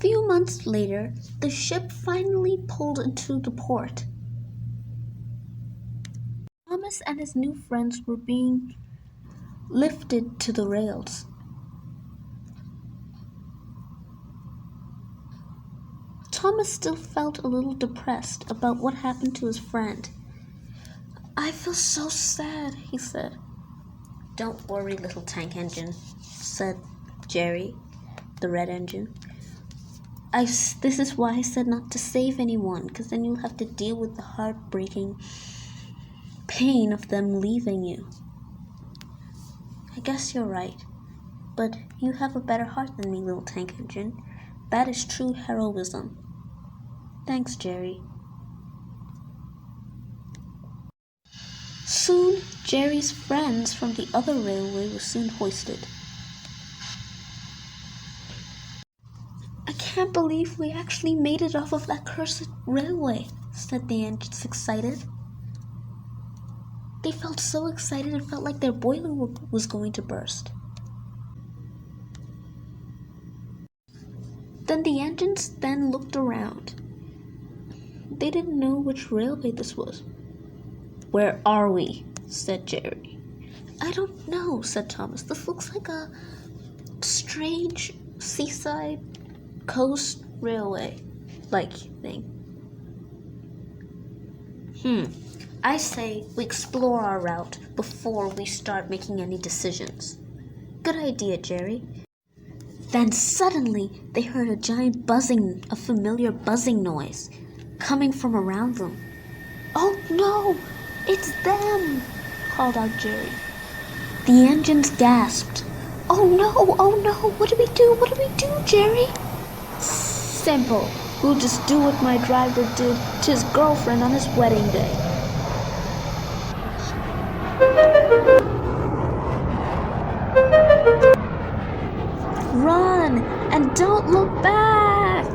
few months later, the ship finally pulled into the port. Thomas and his new friends were being lifted to the rails. Thomas still felt a little depressed about what happened to his friend. "I feel so sad," he said. "Don't worry, little tank engine," said Jerry, the red engine. This is why I said not to save anyone, because then you'll have to deal with the heartbreaking pain of them leaving you. I guess you're right, but you have a better heart than me, little tank engine. That is true heroism. Thanks, Jerry. Soon, Jerry's friends from the other railway were soon hoisted. "I can't believe we actually made it off of that cursed railway," said the engines, excited. They felt so excited it felt like their boiler was going to burst. Then the engines looked around. They didn't know which railway this was. "Where are we?" said Jerry. "I don't know," said Thomas. "This looks like a strange seaside coast railway-like thing." I say we explore our route before we start making any decisions." "Good idea, Jerry." Then suddenly they heard a giant buzzing, a familiar buzzing noise, coming from around them. "Oh no, it's them!" called out Jerry. The engines gasped. Oh no, what do we do? What do we do, Jerry?" "Simple. We'll just do what my driver did to his girlfriend on his wedding day." "Run and don't look back!"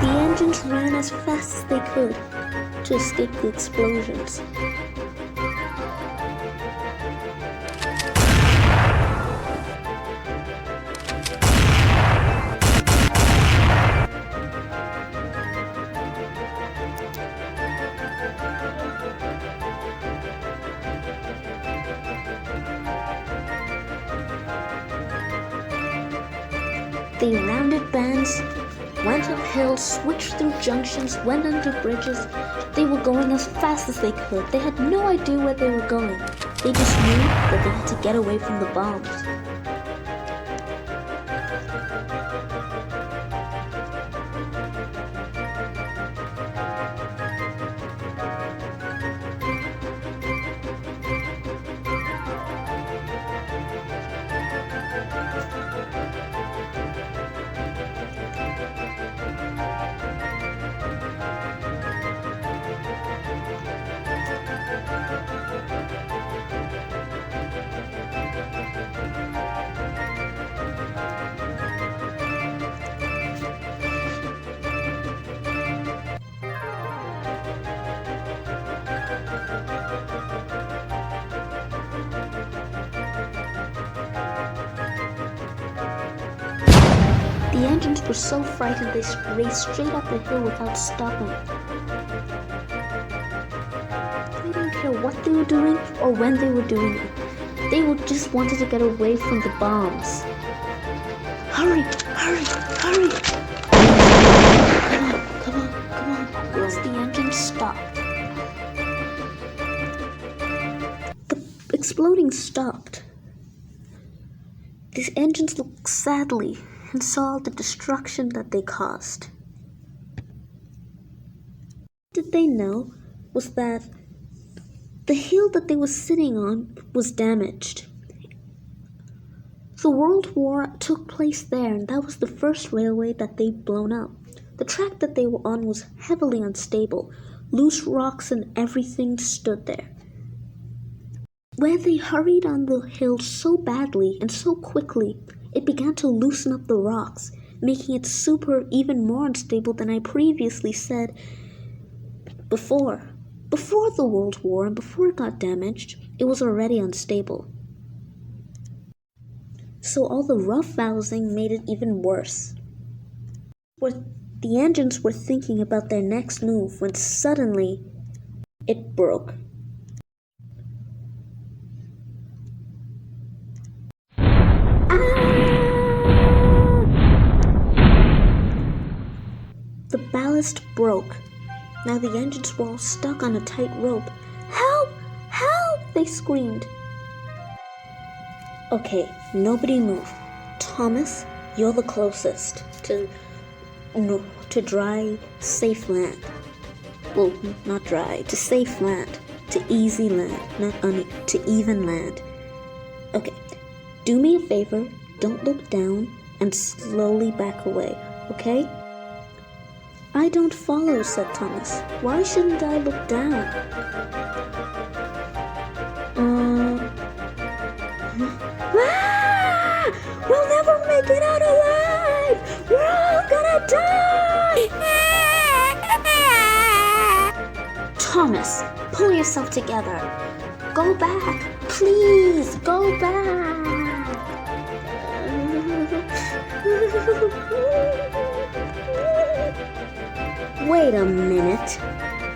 The engines ran as fast as they could to escape the explosions. They rounded bends, went up hills, switched through junctions, went under bridges. They were going as fast as they could. They had no idea where they were going. They just knew that they had to get away from the bombs. The engines were so frightened they raced straight up the hill without stopping. They didn't care what they were doing or when they were doing it. They just wanted to get away from the bombs. "Hurry, hurry, hurry!" Come on. Once the engine stopped. The exploding stopped. The engines looked sadly and saw the destruction that they caused. What did they know was that the hill that they were sitting on was damaged. The World War took place there, and that was the first railway that they'd blown up. The track that they were on was heavily unstable. Loose rocks and everything stood there. When they hurried on the hill so badly and so quickly, it began to loosen up the rocks, making it even more unstable than I previously said before. Before the World War and before it got damaged, it was already unstable. So all the rough housing made it even worse. The engines were thinking about their next move when suddenly it broke. The ballast broke. Now the engines were all stuck on a tight rope. "Help! Help!" they screamed. Okay, nobody move. Thomas, you're the closest to dry, safe land. Well, not dry, to safe land. To easy land, to even land. Okay, do me a favor, don't look down, and slowly back away, okay? "I don't follow," said Thomas. "Why shouldn't I look down?" We'll never make it out alive! We're all gonna die! Thomas, pull yourself together. Go back. Please, go back. Wait a minute.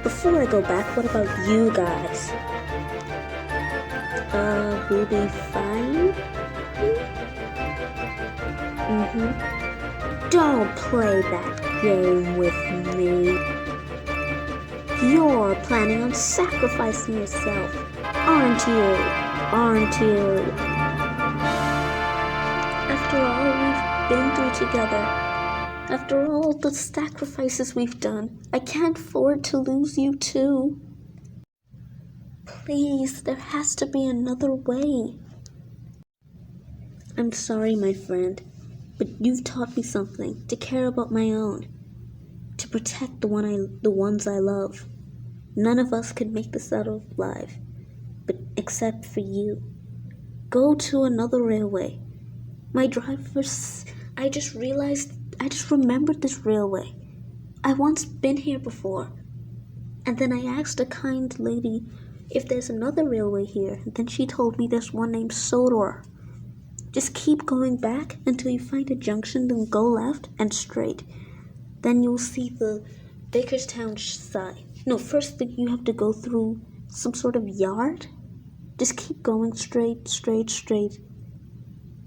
Before I go back, what about you guys? We'll be fine? Don't play that game with me. You're planning on sacrificing yourself, aren't you? Aren't you? After all we've been through together, after all the sacrifices we've done, I can't afford to lose you too. Please, there has to be another way. I'm sorry, my friend, but you've taught me something, to care about my own, to protect the ones I love. None of us could make this out alive, but except for you. Go to another railway. My drivers, I just remembered this railway. I once been here before. And then I asked a kind lady if there's another railway here, and then she told me there's one named Sodor. Just keep going back until you find a junction, then go left and straight. Then you'll see the Bakerstown side. No, first you have to go through some sort of yard. Just keep going straight,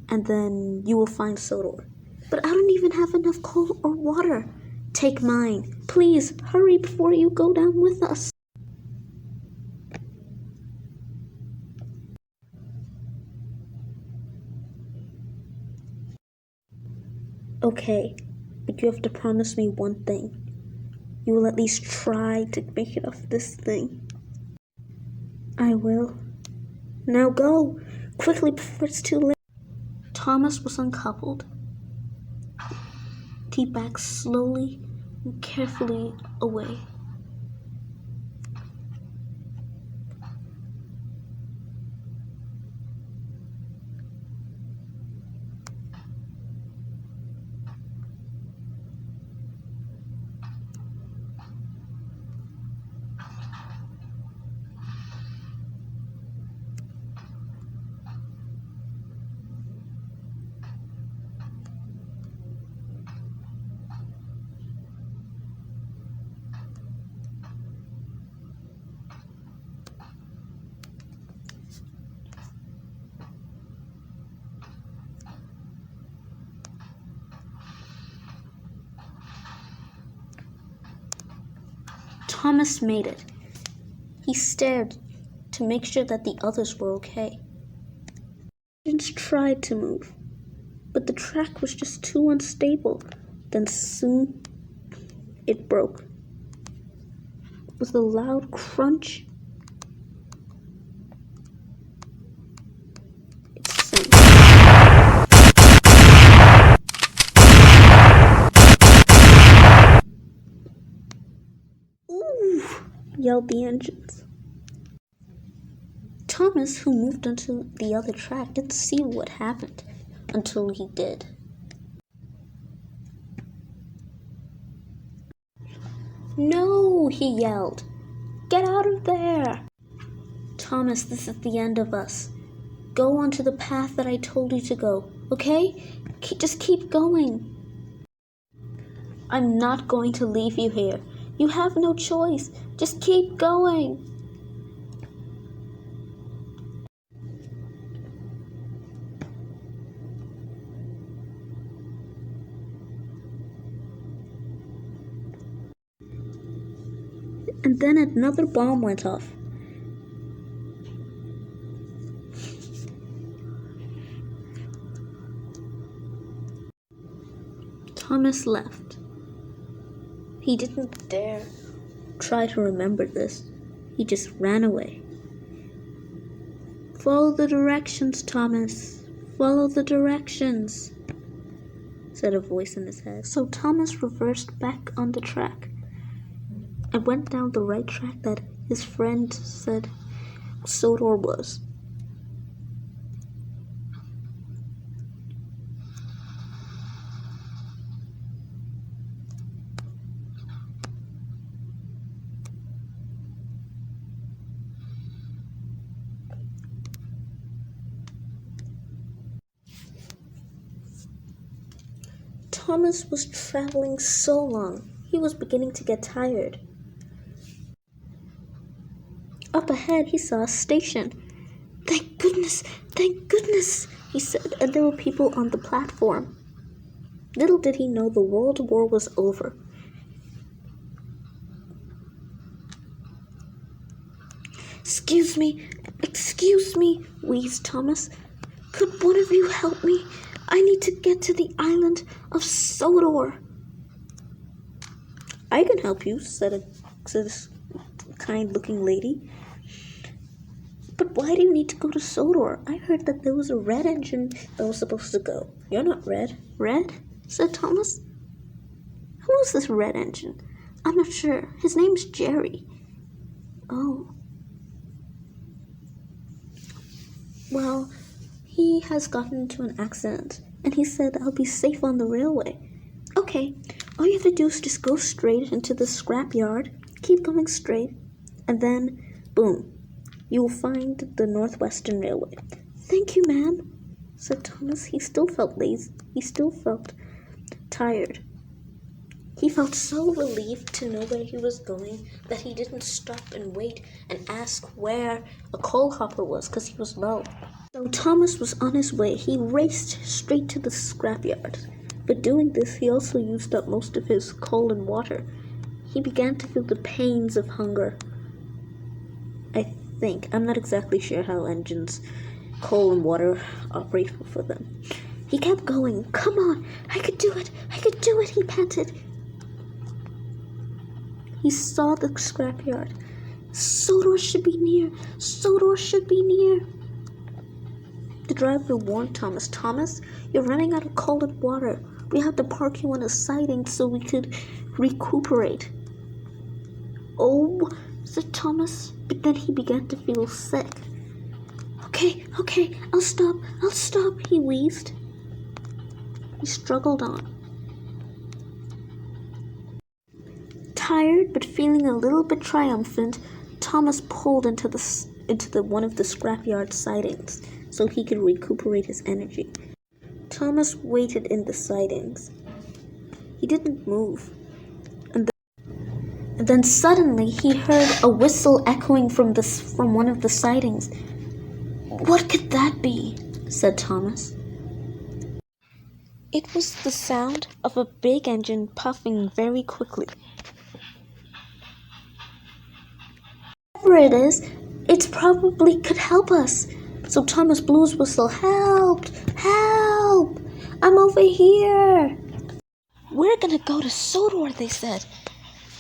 and then you will find Sodor. But I don't even have enough coal or water. Take mine. Please, hurry before you go down with us. Okay, but you have to promise me one thing. You will at least try to make it off this thing. I will. Now go, quickly before it's too late. Thomas was uncoupled. He backed slowly and carefully away. Thomas made it. He stared to make sure that the others were okay. Engines tried to move, but the track was just too unstable. Then soon it broke. With a loud crunch, it sank. Ooh! yelled the engines. Thomas, who moved onto the other track, didn't see what happened until he did. "No!" he yelled. "Get out of there!" "Thomas, this is the end of us. Go onto the path that I told you to go, okay? Just keep going." "I'm not going to leave you here. You have no choice. Just keep going." And then another bomb went off. Thomas left. He didn't dare try to remember this. He just ran away. "Follow the directions, Thomas. Follow the directions," said a voice in his head. So Thomas reversed back on the track and went down the right track that his friend said Sodor was. Thomas was traveling so long, he was beginning to get tired. Up ahead, he saw a station. Thank goodness, he said, and there were people on the platform. Little did he know the World War was over. Excuse me, wheezed Thomas. "Could one of you help me? I need to get to the island of Sodor." "I can help you," said this kind-looking lady. "But why do you need to go to Sodor? I heard that there was a red engine that was supposed to go." "You're not red." "Red?" said Thomas. "Who is this red engine?" "I'm not sure. His name's Jerry." "Oh. Well, he has gotten into an accident, and he said I'll be safe on the railway." "Okay, all you have to do is just go straight into the scrapyard, keep going straight, and then, boom, you will find the Northwestern Railway." "Thank you, ma'am," said Thomas. He still felt lazy. He still felt tired. He felt so relieved to know where he was going that he didn't stop and wait and ask where a coal hopper was because he was low. So Thomas was on his way. He raced straight to the scrapyard. But doing this, he also used up most of his coal and water. He began to feel the pains of hunger. I'm not exactly sure how engines, coal and water operate for them. He kept going. "Come on, I could do it, he panted. He saw the scrapyard. Sodor should be near. The driver warned Thomas. "Thomas, you're running out of coal and water. We have to park you on a siding so we could recuperate." "Oh," said Thomas, but then he began to feel sick. Okay, I'll stop, he wheezed. He struggled on. Tired but feeling a little bit triumphant, Thomas pulled into one of the scrapyard sidings so he could recuperate his energy. Thomas waited in the sidings. He didn't move. And then suddenly he heard a whistle echoing from one of the sidings. "What could that be?" said Thomas. It was the sound of a big engine puffing very quickly. "Whatever it is, it probably could help us." So Thomas blew his whistle. Help! I'm over here!" "We're gonna go to Sodor," they said.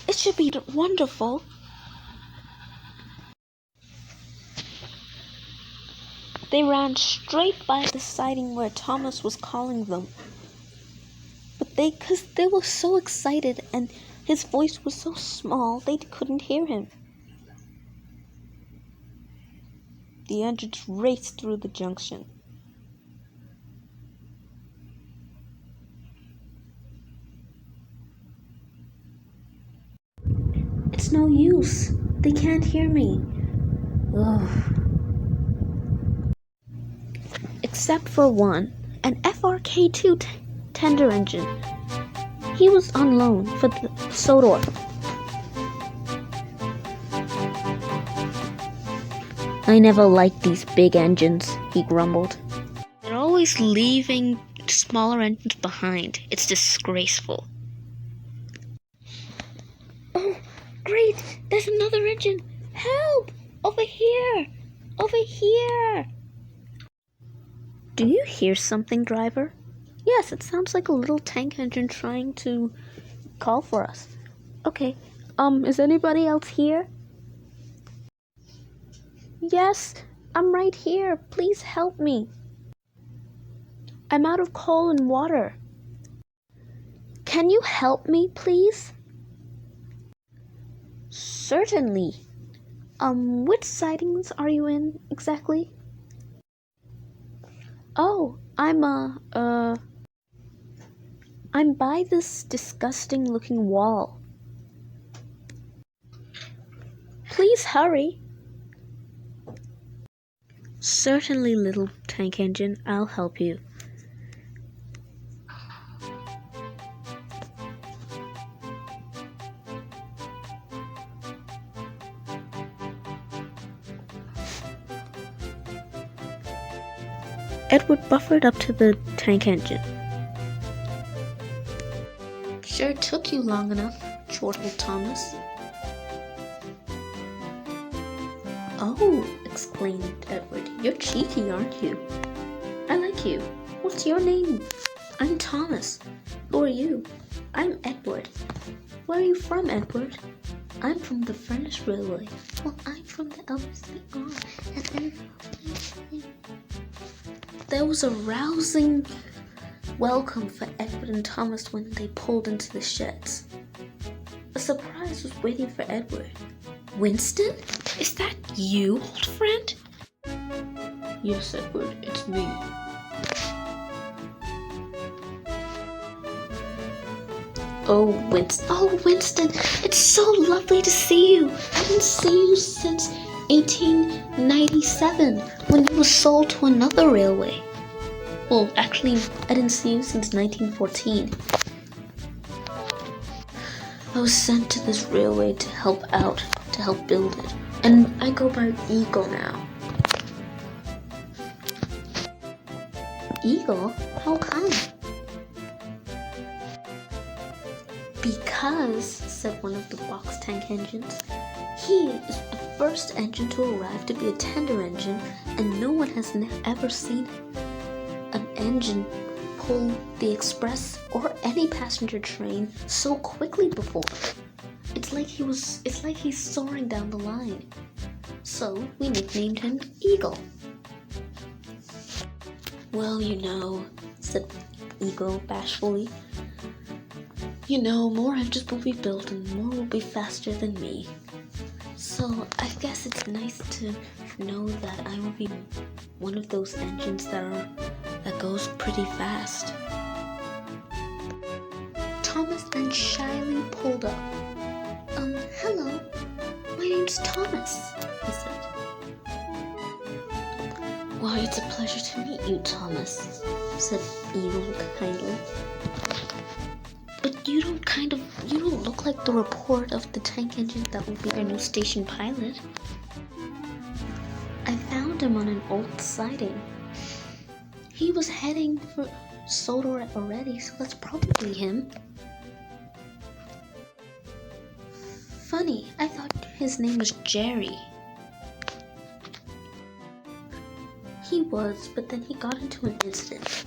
"It should be wonderful." They ran straight by the siding where Thomas was calling them. But because they were so excited and his voice was so small, they couldn't hear him. the engines raced through the junction. It's no use. They can't hear me. Ugh. Except for one, an FRK2 tender engine. He was on loan for the Sodor. I never liked these big engines, he grumbled. They're always leaving smaller engines behind. It's disgraceful. Oh, great! There's another engine! Help! Over here! Over here! Do you hear something, driver? Yes, it sounds like a little tank engine trying to call for us. Okay, is anybody else here? Yes, I'm right here. Please help me. I'm out of coal and water. Can you help me, please? Certainly. Which sidings are you in exactly? Oh, I'm by this disgusting looking wall. Please hurry. Certainly, little tank engine, I'll help you. Edward buffered up to the tank engine. Sure took you long enough, chortled Thomas. Oh, exclaimed Edward, you're cheeky, aren't you? I like you. What's your name? I'm Thomas. Who are you? I'm Edward. Where are you from, Edward? I'm from the Furnace Railway. Well, I'm from the LSPR. And there was a rousing welcome for Edward and Thomas when they pulled into the sheds. A surprise was waiting for Edward. Winston? Is that you, old friend? Yes, Edward, it's me. Oh, Winston, it's so lovely to see you. I didn't see you since 1897, when you were sold to another railway. Well, actually, I didn't see you since 1914. I was sent to this railway to help build it. And I go by Eagle now. Eagle? How come? Because, said one of the box tank engines, he is the first engine to arrive to be a tender engine, and no one has ever seen an engine pull the express or any passenger train so quickly before. It's like he's soaring down the line. So we nicknamed him Eagle. Well, said Eagle bashfully. More engines will be built and more will be faster than me. So I guess it's nice to know that I will be one of those engines that goes pretty fast. Thomas then shyly pulled up. Hello, my name's Thomas, he said. Why, it's a pleasure to meet you, Thomas, said Eagle kindly. But you don't look like the report of the tank engine that will be our new station pilot. I found him on an old siding. He was heading for Sodor already, so that's probably him. Funny, I thought his name was Jerry. He was, but then he got into an incident.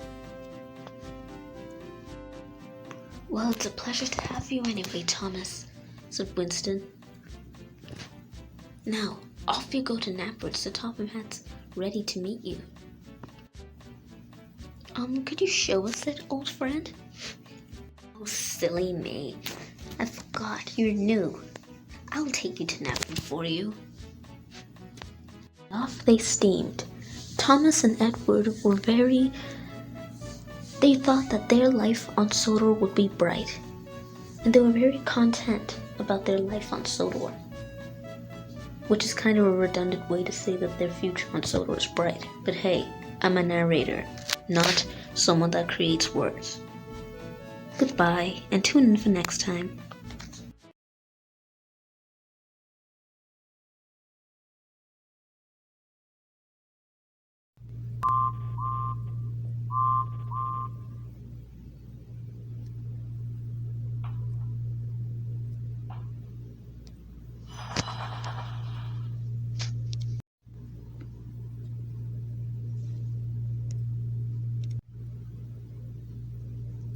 Well, it's a pleasure to have you anyway, Thomas, said Winston. Now, off you go to Knapwoods. The Topham Hat's ready to meet you. Could you show us it, old friend? Oh, silly me. I forgot, you're new. I'll take you to Knapwood for you. off they steamed. Thomas and Edward were they thought that their life on Sodor would be bright, and they were very content about their life on Sodor, which is kind of a redundant way to say that their future on Sodor is bright. But hey, I'm a narrator, not someone that creates words. Goodbye, and tune in for next time.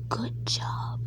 Good job.